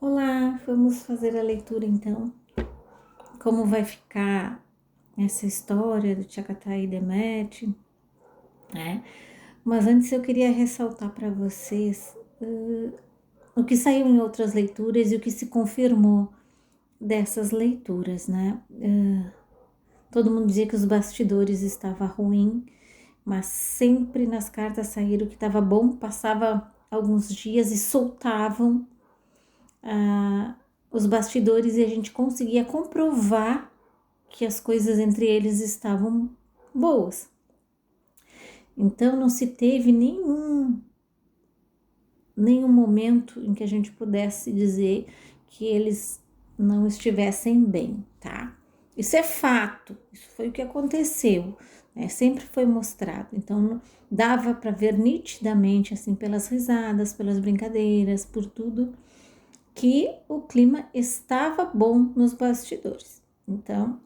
Olá, vamos fazer a leitura então. Como vai ficar essa história do Tchagatai e Deméter, né? Mas antes eu queria ressaltar para vocês o que saiu em outras leituras e o que se confirmou dessas leituras, né? Todo mundo dizia que os bastidores estavam ruim, mas sempre nas cartas saíram que estava bom, passava alguns dias e soltavam os bastidores e a gente conseguia comprovar que as coisas entre eles estavam boas. Então não se teve nenhum momento em que a gente pudesse dizer que eles não estivessem bem, tá? Isso é fato, isso foi o que aconteceu, né? Sempre foi mostrado. Então dava para ver nitidamente, assim, pelas risadas, pelas brincadeiras, por tudo, que o clima estava bom nos bastidores. Então,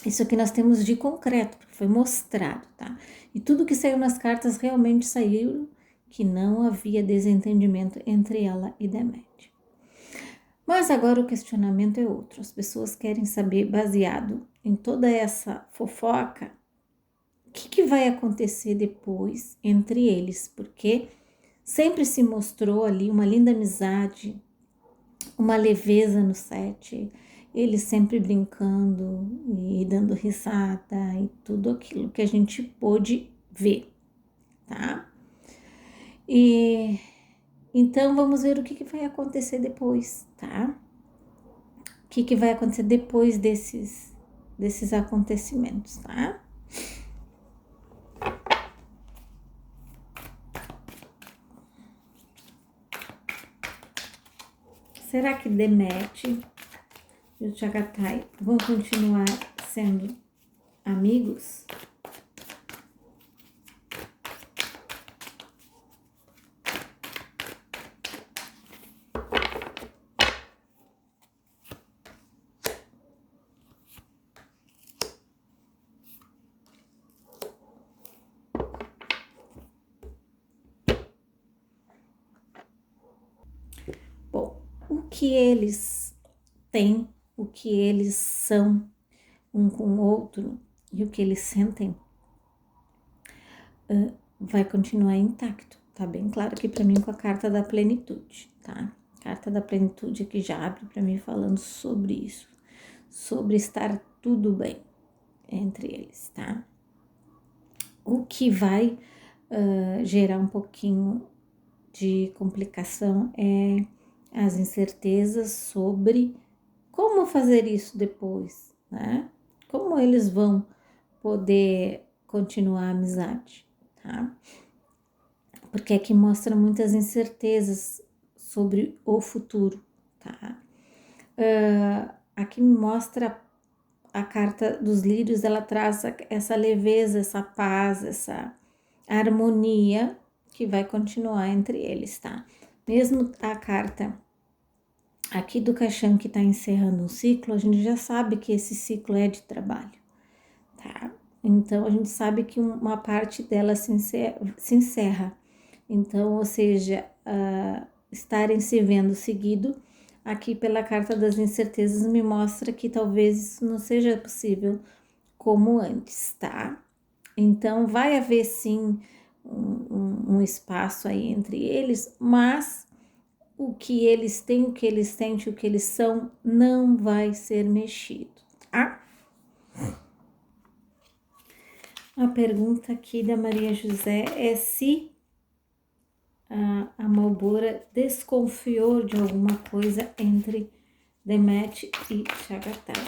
isso aqui nós temos de concreto, porque foi mostrado, tá? E tudo que saiu nas cartas realmente saiu que não havia desentendimento entre ela e Deméter. Mas agora o questionamento é outro. As pessoas querem saber, baseado em toda essa fofoca, o que vai acontecer depois entre eles, porque sempre se mostrou ali uma linda amizade, uma leveza no set, eles sempre brincando e dando risada e tudo aquilo que a gente pôde ver, tá? E então vamos ver o que vai acontecer depois, tá? O que vai acontecer depois desses acontecimentos, tá? Será que Deméter e o Tchagatai vão continuar sendo amigos? Bom, o que eles têm, o que eles são um com o outro e o que eles sentem vai continuar intacto. Tá bem claro aqui para mim com a carta da plenitude, tá? Carta da plenitude aqui já abre para mim falando sobre isso, sobre estar tudo bem entre eles, tá? O que vai gerar um pouquinho de complicação é as incertezas sobre como fazer isso depois, né? Como eles vão poder continuar a amizade, tá? Porque aqui mostra muitas incertezas sobre o futuro, tá? Aqui mostra a carta dos lírios, ela traz essa leveza, essa paz, essa harmonia que vai continuar entre eles, tá? Mesmo a carta aqui do caixão que tá encerrando um ciclo, a gente já sabe que esse ciclo é de trabalho, tá? Então a gente sabe que uma parte dela se encerra. Então, ou seja, estarem se vendo seguido, aqui pela carta das incertezas me mostra que talvez isso não seja possível como antes, tá? Então, vai haver sim um espaço aí entre eles, mas o que eles têm, o que eles sentem, o que eles são, não vai ser mexido, tá? A pergunta aqui da Maria José é se a Malbora desconfiou de alguma coisa entre Deméter e Tchagatai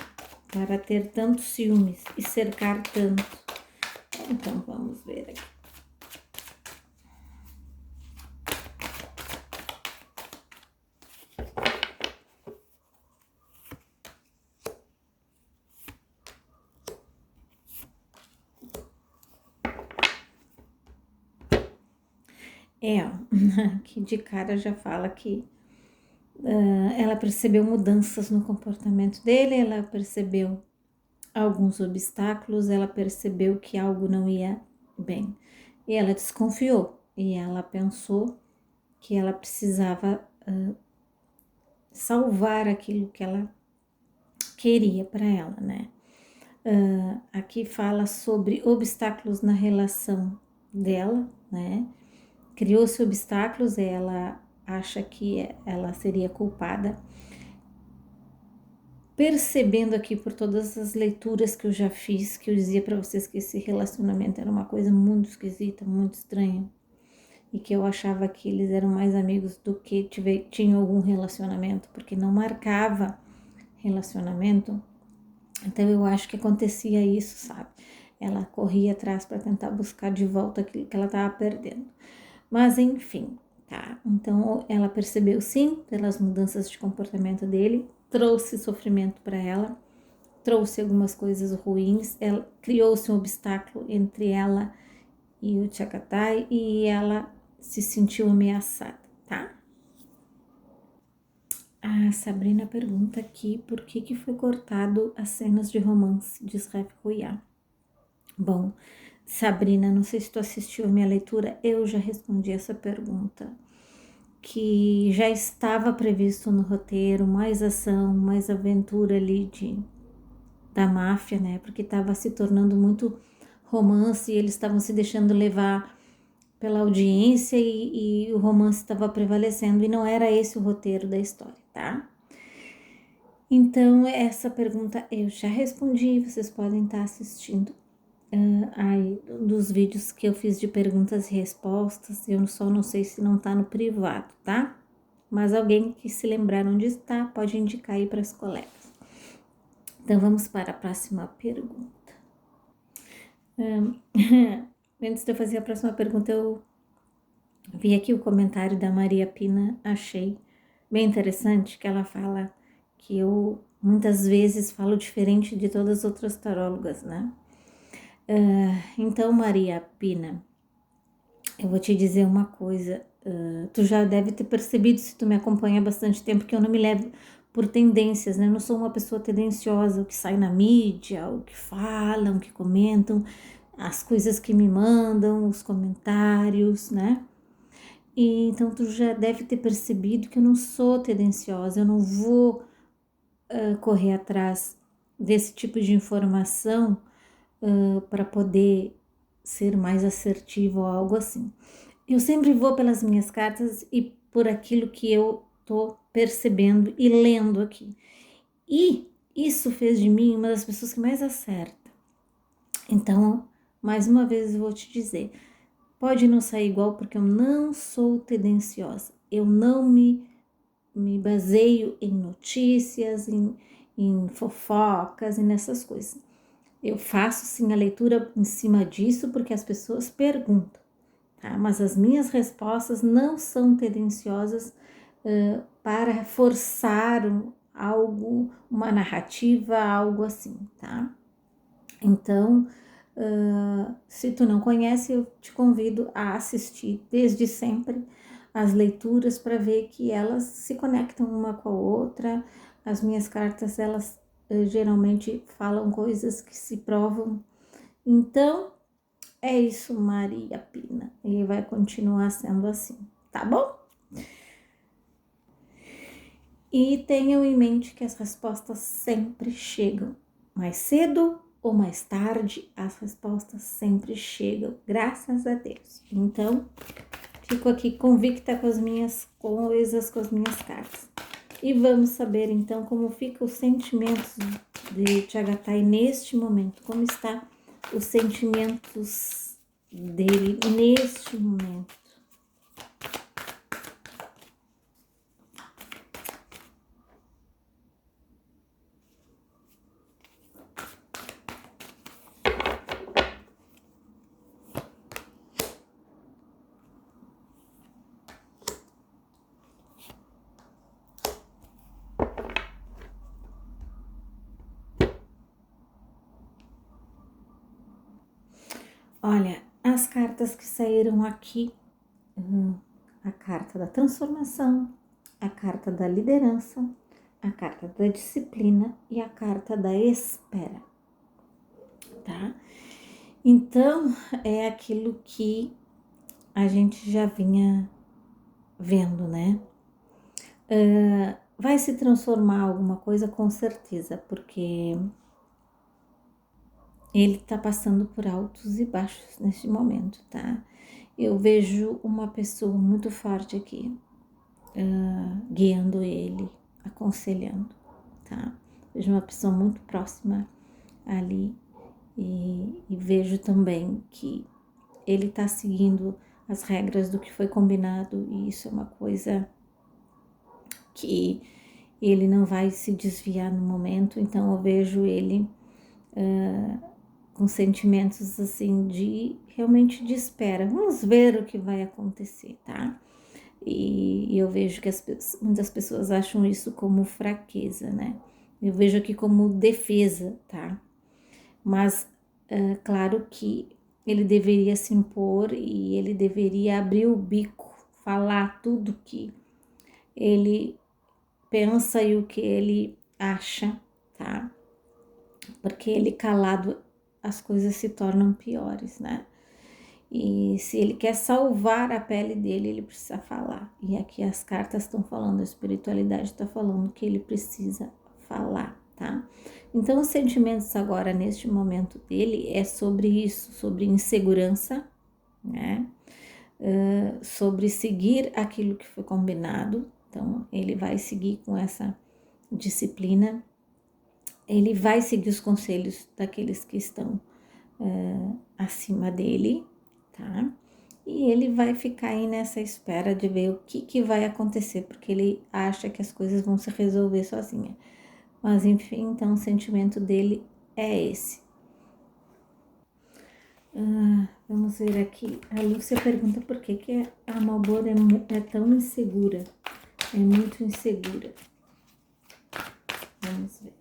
para ter tantos ciúmes e cercar tanto. Então vamos ver aqui. Que de cara já fala que ela percebeu mudanças no comportamento dele, ela percebeu alguns obstáculos, ela percebeu que algo não ia bem. E ela desconfiou, e ela pensou que ela precisava salvar aquilo que ela queria para ela, né? Aqui fala sobre obstáculos na relação dela, né? Criou-se obstáculos, ela acha que ela seria culpada. Percebendo aqui por todas as leituras que eu já fiz, que eu dizia para vocês que esse relacionamento era uma coisa muito esquisita, muito estranha, e que eu achava que eles eram mais amigos do que tinham algum relacionamento, porque não marcava relacionamento. Então eu acho que acontecia isso, sabe? Ela corria atrás para tentar buscar de volta aquilo que ela estava perdendo. Mas enfim, tá? Então ela percebeu sim, pelas mudanças de comportamento dele, trouxe sofrimento para ela, trouxe algumas coisas ruins, criou-se um obstáculo entre ela e o Chagatai e ela se sentiu ameaçada, tá? A Sabrina pergunta aqui por que foi cortado as cenas de romance de Sref Ruiá. Bom, Sabrina, não sei se tu assistiu a minha leitura, eu já respondi essa pergunta, que já estava previsto no roteiro mais ação, mais aventura ali da máfia, né? Porque estava se tornando muito romance e eles estavam se deixando levar pela audiência e o romance estava prevalecendo e não era esse o roteiro da história, tá? Então, essa pergunta eu já respondi, vocês podem estar assistindo aí dos vídeos que eu fiz de perguntas e respostas, eu só não sei se não tá no privado, tá? Mas alguém que se lembrar onde está, pode indicar aí para as colegas. Então, vamos para a próxima pergunta. Antes de eu fazer a próxima pergunta, eu vi aqui o comentário da Maria Pina, achei bem interessante, que ela fala que eu muitas vezes falo diferente de todas as outras tarólogas, né? Então, Maria Pina, eu vou te dizer uma coisa, tu já deve ter percebido, se tu me acompanha há bastante tempo, que eu não me levo por tendências, né? Eu não sou uma pessoa tendenciosa, o que sai na mídia, o que falam, o que comentam, as coisas que me mandam, os comentários, né? E então tu já deve ter percebido que eu não sou tendenciosa, eu não vou correr atrás desse tipo de informação para poder ser mais assertivo ou algo assim. Eu sempre vou pelas minhas cartas e por aquilo que eu tô percebendo e lendo aqui. E isso fez de mim uma das pessoas que mais acerta. Então, mais uma vez eu vou te dizer, pode não sair igual porque eu não sou tendenciosa. Eu não me baseio em notícias, em fofocas e nessas coisas. Eu faço sim a leitura em cima disso porque as pessoas perguntam, tá? Mas as minhas respostas não são tendenciosas para forçar algo, uma narrativa, algo assim, tá? Então, se tu não conhece, eu te convido a assistir desde sempre as leituras para ver que elas se conectam uma com a outra. As minhas cartas, elas geralmente falam coisas que se provam. Então, é isso, Maria Pina. E vai continuar sendo assim, tá bom? E tenham em mente que as respostas sempre chegam. Mais cedo ou mais tarde, as respostas sempre chegam, graças a Deus. Então, fico aqui convicta com as minhas coisas, com as minhas cartas. E vamos saber então como ficam os sentimentos de Chagatai neste momento, como está os sentimentos dele neste momento. Olha, as cartas que saíram aqui, a carta da transformação, a carta da liderança, a carta da disciplina e a carta da espera, tá? Então, é aquilo que a gente já vinha vendo, né? vai se transformar alguma coisa com certeza, porque ele tá passando por altos e baixos neste momento, tá? Eu vejo uma pessoa muito forte aqui, guiando ele, aconselhando, tá? Vejo uma pessoa muito próxima ali e vejo também que ele tá seguindo as regras do que foi combinado e isso é uma coisa que ele não vai se desviar no momento, então eu vejo ele com sentimentos assim de realmente de espera. Vamos ver o que vai acontecer, tá? E eu vejo que muitas pessoas acham isso como fraqueza, né? Eu vejo aqui como defesa, tá? Mas claro que ele deveria se impor e ele deveria abrir o bico, falar tudo que ele pensa e o que ele acha, tá? Porque ele calado as coisas se tornam piores, né? E se ele quer salvar a pele dele, ele precisa falar. E aqui as cartas estão falando, a espiritualidade está falando que ele precisa falar, tá? Então, os sentimentos agora, neste momento dele, é sobre isso, sobre insegurança, né? Sobre seguir aquilo que foi combinado. Então, ele vai seguir com essa disciplina, ele vai seguir os conselhos daqueles que estão acima dele, tá? E ele vai ficar aí nessa espera de ver o que vai acontecer, porque ele acha que as coisas vão se resolver sozinha. Mas enfim, então o sentimento dele é esse. Vamos ver aqui. A Lúcia pergunta por que a Malboro é tão insegura. É muito insegura. Vamos ver.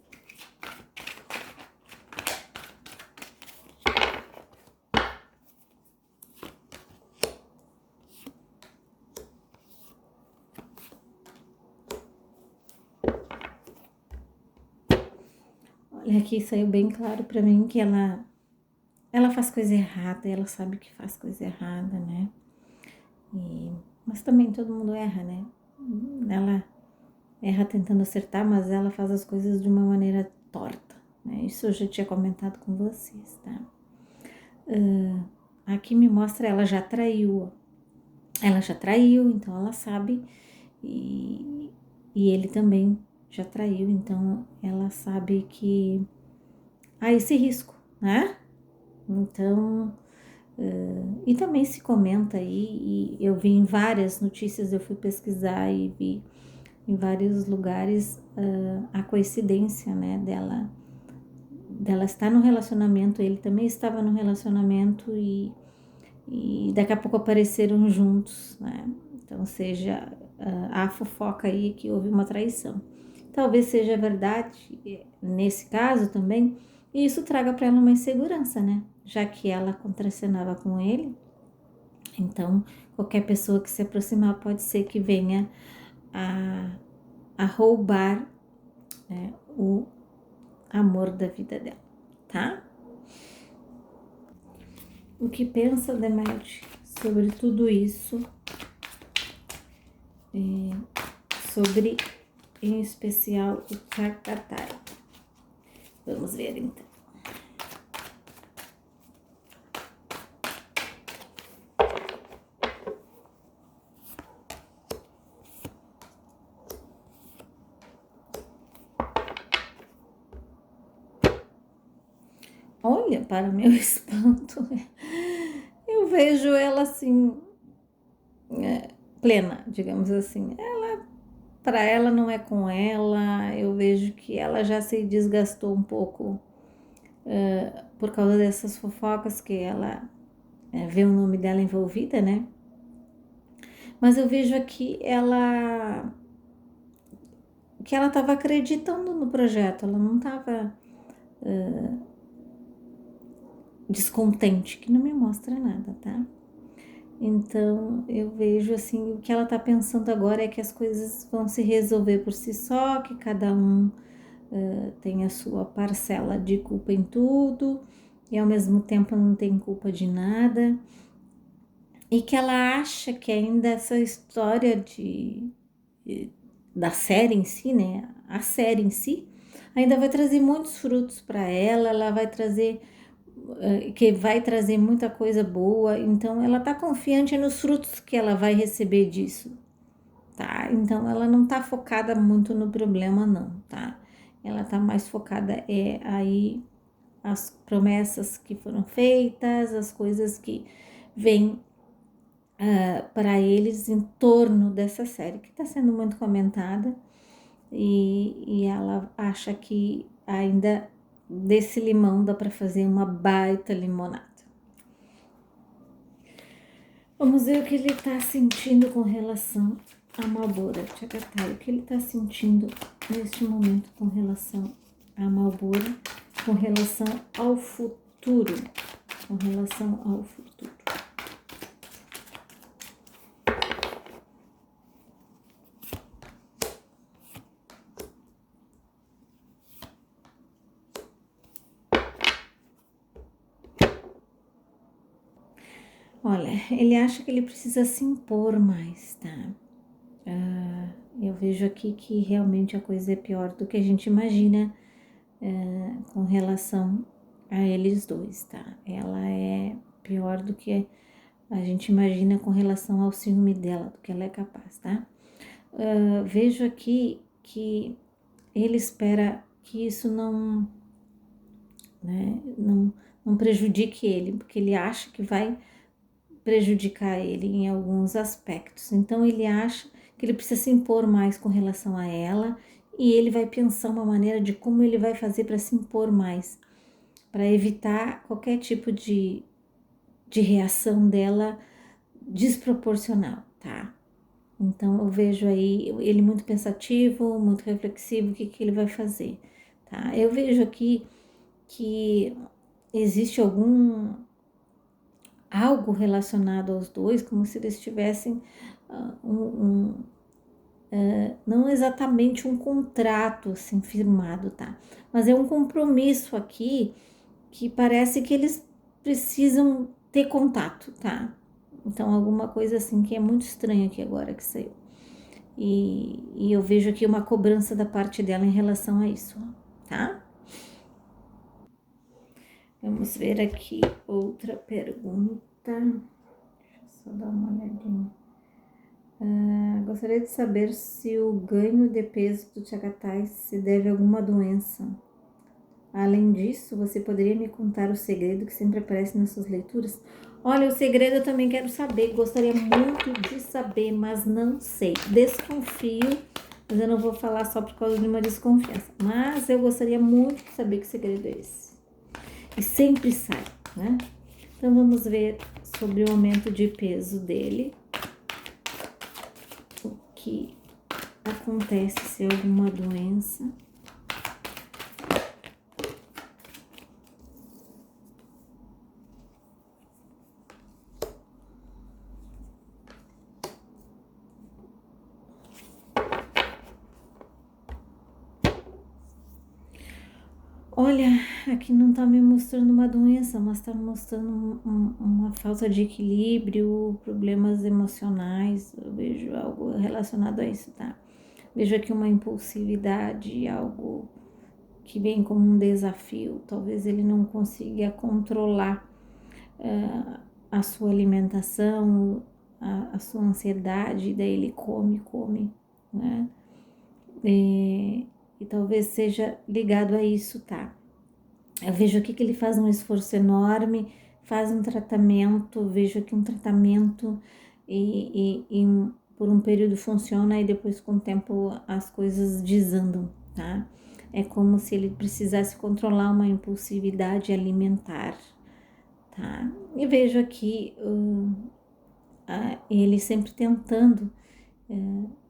Olha, aqui saiu bem claro para mim que ela faz coisa errada, ela sabe que faz coisa errada, né? Mas também todo mundo erra, né? Ela erra tentando acertar, mas ela faz as coisas de uma maneira torta, né? Isso eu já tinha comentado com vocês, tá? Aqui me mostra ela já traiu, então ela sabe e ele também já traiu, então ela sabe que há esse risco, né? Então, e também se comenta aí, e eu vi em várias notícias, eu fui pesquisar e vi em vários lugares a coincidência, né, dela estar no relacionamento, ele também estava no relacionamento e daqui a pouco apareceram juntos, né? Então, seja a fofoca aí que houve uma traição. Talvez seja verdade nesse caso também, e isso traga para ela uma insegurança, né? Já que ela contracenava com ele, então qualquer pessoa que se aproximar pode ser que venha a roubar, né, o amor da vida dela, tá? O que pensa Demet sobre tudo isso, sobre em especial o Chakatai? Vamos ver então. Olha, para meu espanto, eu vejo ela assim, plena, digamos assim. Para ela não é com ela, eu vejo que ela já se desgastou um pouco por causa dessas fofocas que ela vê o nome dela envolvida, né? Mas eu vejo aqui que ela estava acreditando no projeto, ela não estava descontente, que não me mostra nada, tá? Então eu vejo assim, o que ela tá pensando agora é que as coisas vão se resolver por si só, que cada um tem a sua parcela de culpa em tudo e ao mesmo tempo não tem culpa de nada. E que ela acha que ainda essa história da série em si, né? A série em si ainda vai trazer muitos frutos para ela vai trazer que vai trazer muita coisa boa, então ela tá confiante nos frutos que ela vai receber disso, tá? Então ela não tá focada muito no problema não, tá? Ela tá mais focada aí as promessas que foram feitas, as coisas que vêm para eles em torno dessa série, que está sendo muito comentada, e ela acha que ainda desse limão dá para fazer uma baita limonada. Vamos ver o que ele está sentindo com relação a Malbora, Tchagatai, o que ele está sentindo neste momento com relação a Malbora, com relação ao futuro, com relação ao futuro. Olha, ele acha que ele precisa se impor mais, tá? Eu vejo aqui que realmente a coisa é pior do que a gente imagina com relação a eles dois, tá? Ela é pior do que a gente imagina com relação ao ciúme dela, do que ela é capaz, tá? Vejo aqui que ele espera que isso não prejudique ele, porque ele acha que vai prejudicar ele em alguns aspectos. Então ele acha que ele precisa se impor mais com relação a ela e ele vai pensar uma maneira de como ele vai fazer para se impor mais, para evitar qualquer tipo de reação dela desproporcional, tá? Então eu vejo aí ele muito pensativo, muito reflexivo, o que ele vai fazer, tá? Eu vejo aqui que existe algo relacionado aos dois, como se eles tivessem não exatamente um contrato assim firmado, tá? Mas é um compromisso aqui que parece que eles precisam ter contato, tá? Então alguma coisa assim que é muito estranha aqui agora que saiu. E eu vejo aqui uma cobrança da parte dela em relação a isso, tá? Vamos ver aqui outra pergunta. Deixa eu só dar uma olhadinha. Gostaria de saber se o ganho de peso do Tchagatai se deve a alguma doença. Além disso, você poderia me contar o segredo que sempre aparece nas suas leituras? Olha, o segredo eu também quero saber, gostaria muito de saber, mas não sei. Desconfio, mas eu não vou falar só por causa de uma desconfiança. Mas eu gostaria muito de saber que segredo é esse. E sempre sai, né? Então vamos ver sobre o aumento de peso dele. O que acontece se é alguma doença. Olha, aqui não tá me mostrando uma doença, mas tá me mostrando uma falta de equilíbrio, problemas emocionais. Eu vejo algo relacionado a isso, tá? Vejo aqui uma impulsividade, algo que vem como um desafio. Talvez ele não consiga controlar a sua alimentação, a sua ansiedade, daí ele come, né? E talvez seja ligado a isso, tá? Eu vejo aqui que ele faz um esforço enorme, faz um tratamento, vejo aqui um tratamento e por um período funciona e depois com o tempo as coisas desandam, tá? É como se ele precisasse controlar uma impulsividade alimentar, tá? E vejo aqui ele sempre tentando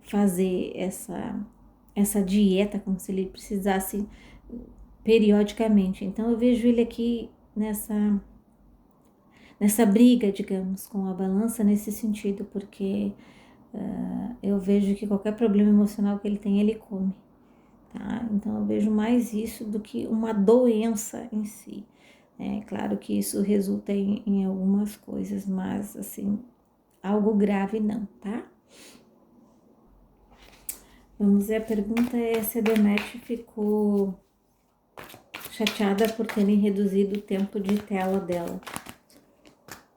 fazer essa dieta, como se ele precisasse periodicamente. Então eu vejo ele aqui nessa briga, digamos, com a balança nesse sentido, porque eu vejo que qualquer problema emocional que ele tem, ele come, tá? Então eu vejo mais isso do que uma doença em si. É claro que isso resulta em algumas coisas, mas assim, algo grave não, tá? Vamos ver, a pergunta é se a Demet ficou chateada por terem reduzido o tempo de tela dela.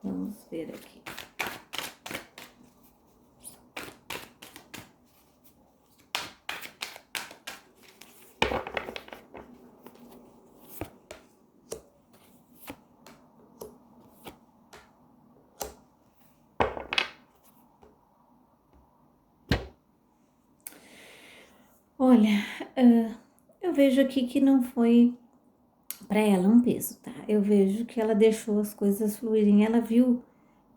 Vamos ver aqui. Olha, eu vejo aqui que não foi para ela um peso, tá? Eu vejo que ela deixou as coisas fluírem, ela viu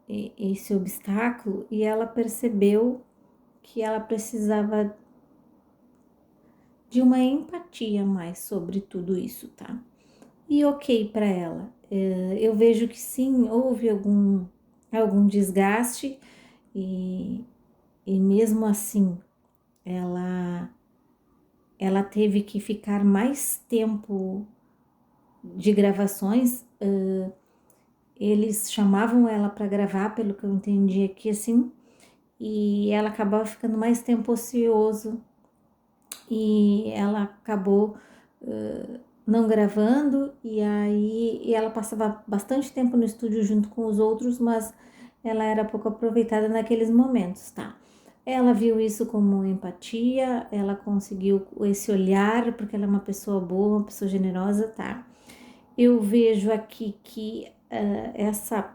esse obstáculo e ela percebeu que ela precisava de uma empatia mais sobre tudo isso, tá? E ok para ela. Eu vejo que sim, houve algum desgaste e mesmo assim ela teve que ficar mais tempo de gravações. Eles chamavam ela para gravar, pelo que eu entendi aqui, assim, e ela acabava ficando mais tempo ocioso e ela acabou não gravando, e ela passava bastante tempo no estúdio junto com os outros, mas ela era pouco aproveitada naqueles momentos, tá? Ela viu isso como empatia, ela conseguiu esse olhar, porque ela é uma pessoa boa, uma pessoa generosa, tá? Eu vejo aqui que essa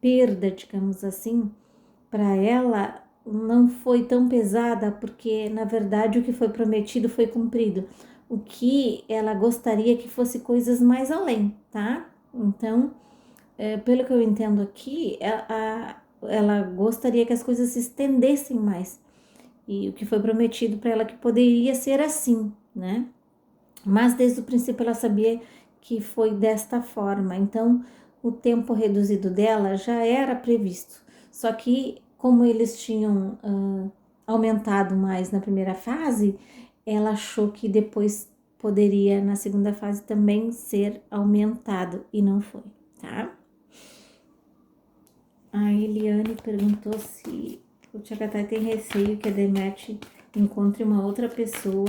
perda, digamos assim, para ela não foi tão pesada, porque na verdade o que foi prometido foi cumprido. O que ela gostaria que fosse coisas mais além, tá? Então, pelo que eu entendo aqui, ela gostaria que as coisas se estendessem mais. E o que foi prometido para ela que poderia ser assim, né? Mas desde o princípio ela sabia que foi desta forma. Então, o tempo reduzido dela já era previsto. Só que, como eles tinham aumentado mais na primeira fase, ela achou que depois poderia, na segunda fase, também ser aumentado e não foi, tá? A Eliane perguntou se o Tchagatai tem receio que a Demet encontre uma outra pessoa,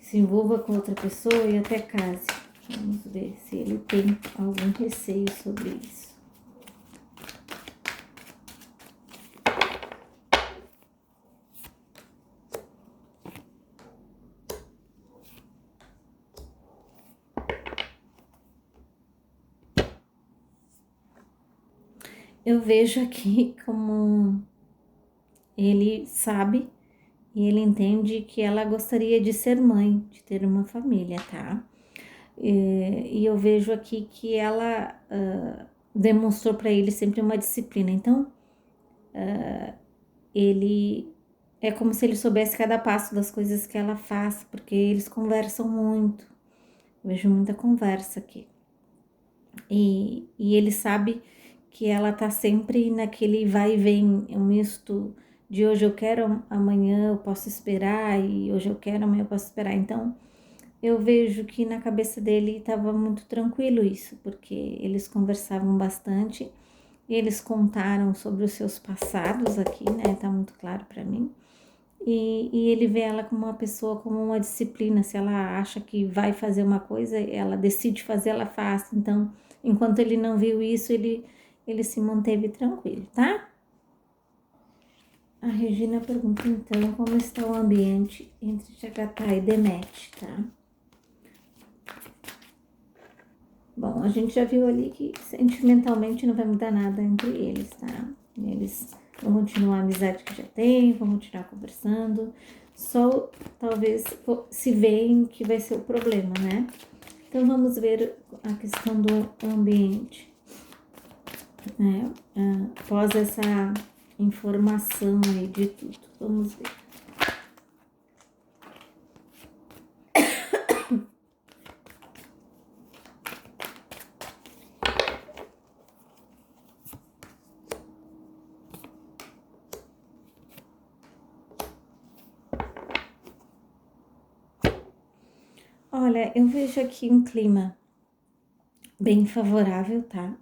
se envolva com outra pessoa e até case. Vamos ver se ele tem algum receio sobre isso. Eu vejo aqui como ele sabe e ele entende que ela gostaria de ser mãe, de ter uma família, tá? E eu vejo aqui que ela demonstrou para ele sempre uma disciplina. Então, ele é como se ele soubesse cada passo das coisas que ela faz, porque eles conversam muito. Eu vejo muita conversa aqui. E ele sabe que ela tá sempre naquele vai e vem, um misto de hoje eu quero, amanhã eu posso esperar, e hoje eu quero, amanhã eu posso esperar. Então, eu vejo que na cabeça dele estava muito tranquilo isso, porque eles conversavam bastante, eles contaram sobre os seus passados aqui, né? Tá muito claro para mim. E ele vê ela como uma pessoa, como uma disciplina. Se ela acha que vai fazer uma coisa, ela decide fazer, ela faz. Então, enquanto ele não viu isso, ele se manteve tranquilo, tá? A Regina pergunta, então, como está o ambiente entre Tchagatá e Demet, tá? Bom, a gente já viu ali que sentimentalmente não vai mudar nada entre eles, tá? Eles vão continuar a amizade que já tem, vão continuar conversando, só talvez se veem que vai ser o problema, né? Então vamos ver a questão do ambiente, né? Após essa informação aí de tudo, vamos ver. Olha, eu vejo aqui um clima bem favorável, tá?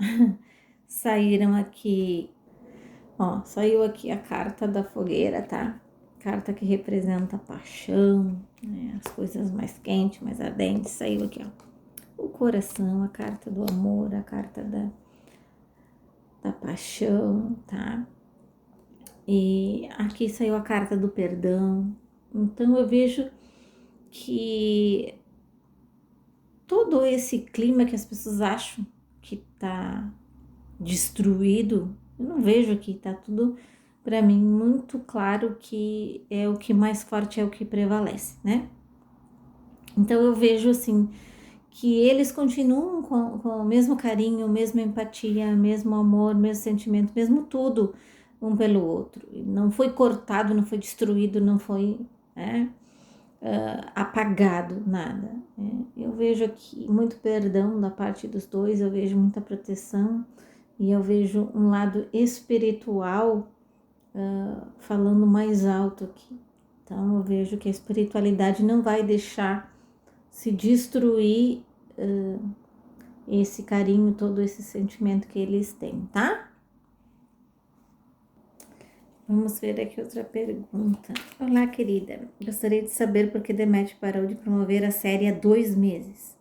Saíram aqui, ó, saiu aqui a carta da fogueira, tá? carta que representa a paixão, né? As coisas mais quentes, mais ardentes. Saiu aqui, ó, o coração, a carta do amor, a carta da paixão, tá? E aqui saiu a carta do perdão. Então eu vejo que todo esse clima que as pessoas acham que tá destruído, eu não vejo aqui, tá tudo para mim muito claro que é o que mais forte, é o que prevalece, né? Então eu vejo assim que eles continuam com o mesmo carinho, mesma empatia, mesmo amor, mesmo sentimento, mesmo tudo um pelo outro. Não foi cortado, não foi destruído, não foi, né, apagado, nada. Né? Eu vejo aqui muito perdão da parte dos dois, eu vejo muita proteção e eu vejo um lado espiritual falando mais alto aqui. Então eu vejo que a espiritualidade não vai deixar se destruir esse carinho, todo esse sentimento que eles têm, tá? Vamos ver aqui outra pergunta. Olá, querida. Gostaria de saber por que Demet parou de promover a série há 2 meses.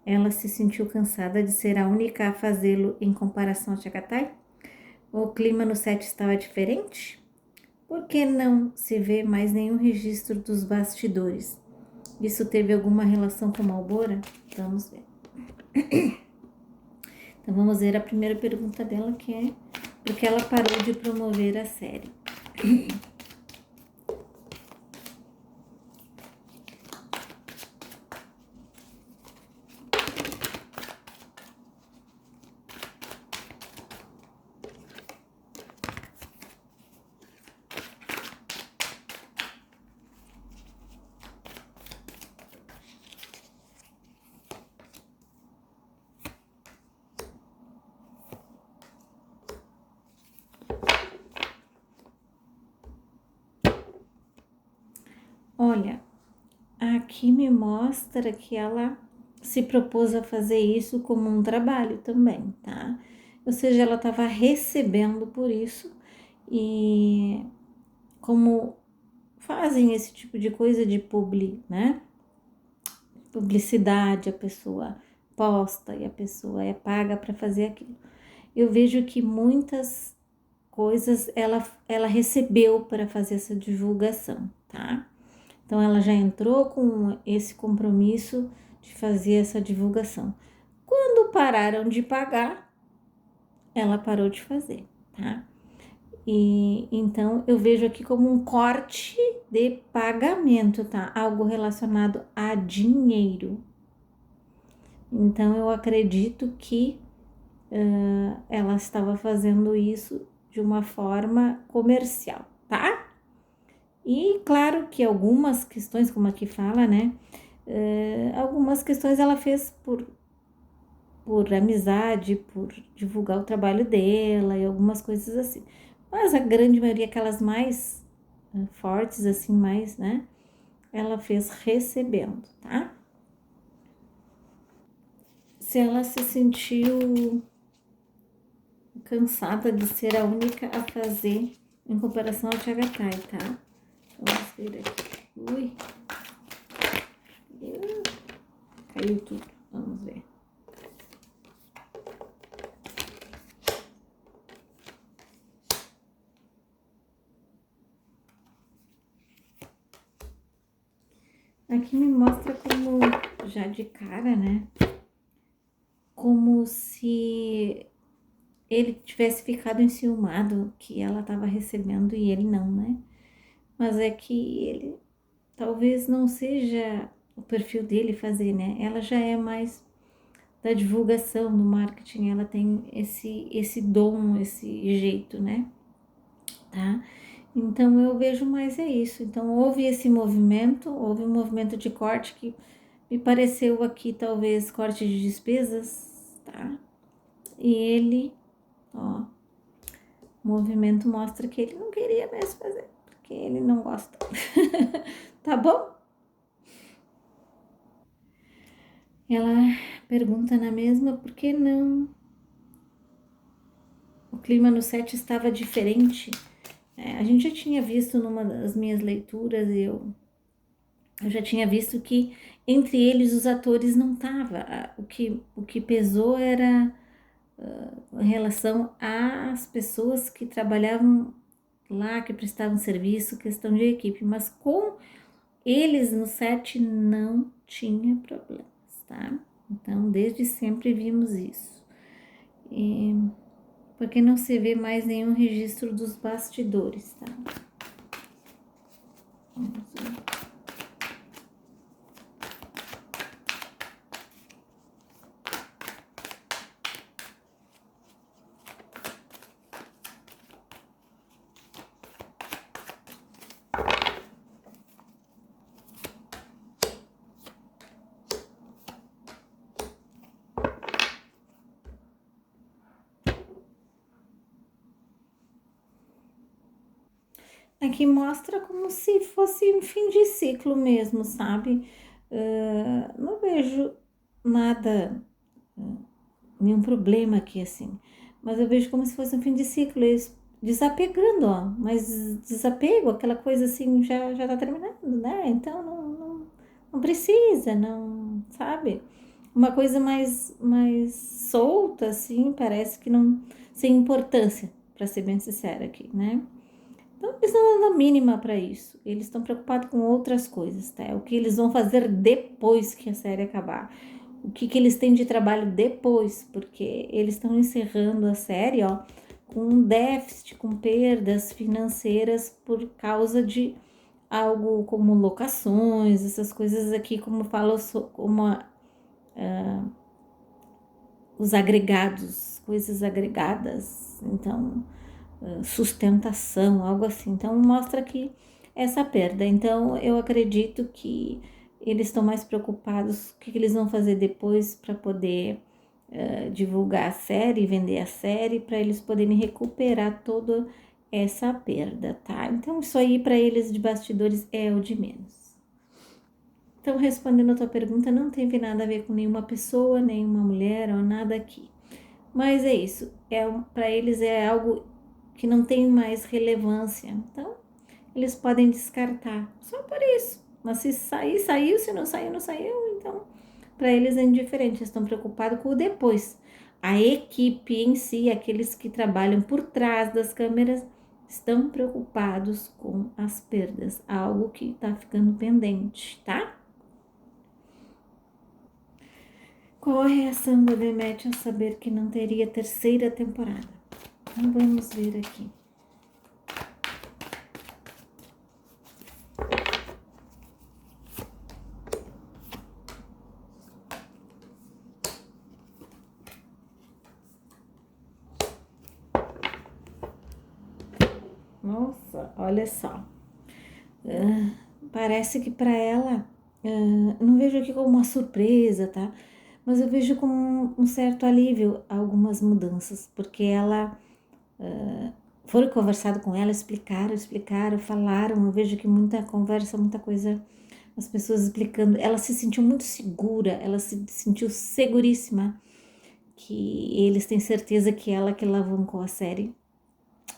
Ela se sentiu cansada de ser a única a fazê-lo em comparação a Chagatai? O clima no set estava diferente? Por que não se vê mais nenhum registro dos bastidores? Isso teve alguma relação com Malbora? Vamos ver. Então vamos ver a primeira pergunta dela, que é por que ela parou de promover a série. Olha, aqui me mostra que ela se propôs a fazer isso como um trabalho também, tá? Ou seja, ela estava recebendo por isso e como fazem esse tipo de coisa de publi, né? Publicidade, a pessoa posta e a pessoa é paga para fazer aquilo. Eu vejo que muitas coisas ela recebeu para fazer essa divulgação, tá? Então ela já entrou com esse compromisso de fazer essa divulgação. Quando pararam de pagar, ela parou de fazer, tá? E então eu vejo aqui como um corte de pagamento, tá? Algo relacionado a dinheiro. Então eu acredito que ela estava fazendo isso de uma forma comercial, tá? E claro que algumas questões, como aqui fala, né? Algumas questões ela fez por amizade, por divulgar o trabalho dela e algumas coisas assim. Mas a grande maioria, aquelas mais fortes, assim, mais, né? Ela fez recebendo, tá? Se ela se sentiu cansada de ser a única a fazer em comparação ao Chagatai, tá? Vamos ver aqui. Ui. Caiu tudo. Vamos ver. Aqui me mostra como, já de cara, né? Como se ele tivesse ficado enciumado que ela estava recebendo e ele não, né? Mas é que ele talvez não seja o perfil dele fazer, né? Ela já é mais da divulgação, do marketing, ela tem esse dom, esse jeito, né? Tá? Então eu vejo mais é isso. Então houve esse movimento, houve um movimento de corte que me pareceu aqui talvez corte de despesas, tá? E ele, ó, o movimento mostra que ele não queria mesmo fazer, porque ele não gosta. Tá bom? Ela pergunta na mesma, por que não? O clima no set estava diferente. A gente já tinha visto numa das minhas leituras, eu já tinha visto que entre eles os atores não tava. O que pesou era em relação às pessoas que trabalhavam lá, que prestavam serviço, questão de equipe, mas com eles no set não tinha problemas, tá? Então, desde sempre vimos isso. E porque não se vê mais nenhum registro dos bastidores, tá? Vamos ver. Aqui mostra como se fosse um fim de ciclo mesmo, sabe? Não vejo nada, nenhum problema aqui assim, mas eu vejo como se fosse um fim de ciclo, eles desapegando, ó, mas desapego, aquela coisa assim, já tá terminando, né? Então não precisa, não, sabe? Uma coisa mais solta, assim, parece que não, sem importância, para ser bem sincera aqui, né? Então, eles não dão a mínima para isso. Eles estão preocupados com outras coisas, tá? O que eles vão fazer depois que a série acabar. O que eles têm de trabalho depois, porque eles estão encerrando a série, ó, com um déficit, com perdas financeiras por causa de algo como locações, essas coisas aqui, como falo, como os agregados, coisas agregadas. Então, sustentação, algo assim. Então, mostra que essa perda. Então, eu acredito que eles estão mais preocupados o que eles vão fazer depois para poder divulgar a série, vender a série, para eles poderem recuperar toda essa perda, tá? Então, isso aí para eles de bastidores é o de menos. Então, respondendo a tua pergunta, não teve nada a ver com nenhuma pessoa, nenhuma mulher ou nada aqui. Mas é isso, para eles é algo que não tem mais relevância. Então, eles podem descartar só por isso. Mas se sair, saiu, se não saiu, não saiu. Então, para eles é indiferente, eles estão preocupados com o depois. A equipe em si, aqueles que trabalham por trás das câmeras, estão preocupados com as perdas, algo que está ficando pendente, tá? Qual a reação da Demet ao saber que não teria terceira temporada? Então vamos ver aqui. Nossa, olha só. Parece que para ela, não vejo aqui como uma surpresa, tá? Mas eu vejo como um certo alívio algumas mudanças, porque ela foram conversado com ela, explicaram, falaram. Eu vejo que muita conversa, muita coisa, as pessoas explicando. Ela se sentiu muito segura, ela se sentiu seguríssima que eles têm certeza que ela que alavancou a série.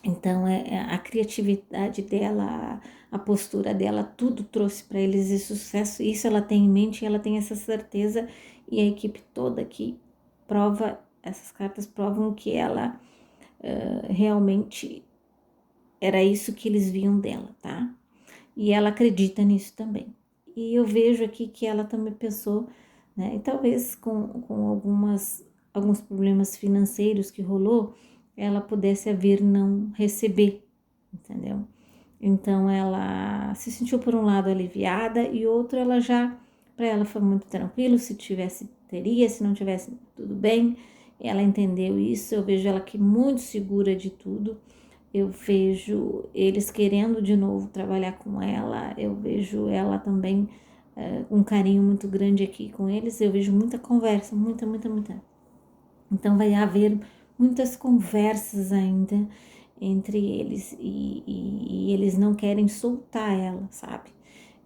Então, a criatividade dela, a postura dela, tudo trouxe para eles esse sucesso. Isso ela tem em mente, ela tem essa certeza, e a equipe toda aqui prova, essas cartas provam que ela realmente era isso que eles viam dela, tá? E ela acredita nisso também. E eu vejo aqui que ela também pensou, né? E talvez com alguns problemas financeiros que rolou, ela pudesse vir não receber, entendeu? Então ela se sentiu por um lado aliviada e outro ela já, para ela foi muito tranquilo, se tivesse teria, se não tivesse tudo bem. Ela entendeu isso, eu vejo ela aqui muito segura de tudo. Eu vejo eles querendo de novo trabalhar com ela, eu vejo ela também um carinho muito grande aqui com eles, eu vejo muita conversa, muita. Então vai haver muitas conversas ainda entre eles e eles não querem soltar ela, sabe?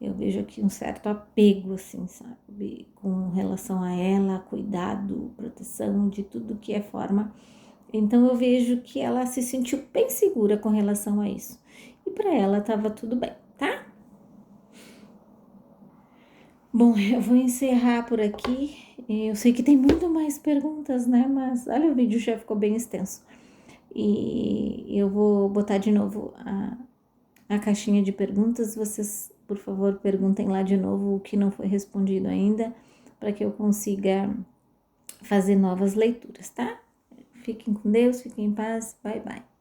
Eu vejo aqui um certo apego, assim, sabe? Com relação a ela, cuidado, proteção, de tudo que é forma. Então eu vejo que ela se sentiu bem segura com relação a isso. para ela tava tudo bem, tá? Bom, eu vou encerrar por aqui. Eu sei que tem muito mais perguntas, né? Mas olha, o vídeo já ficou bem extenso. E eu vou botar de novo a caixinha de perguntas. Vocês, por favor, perguntem lá de novo o que não foi respondido ainda, para que eu consiga fazer novas leituras, tá? Fiquem com Deus, fiquem em paz. Bye, bye.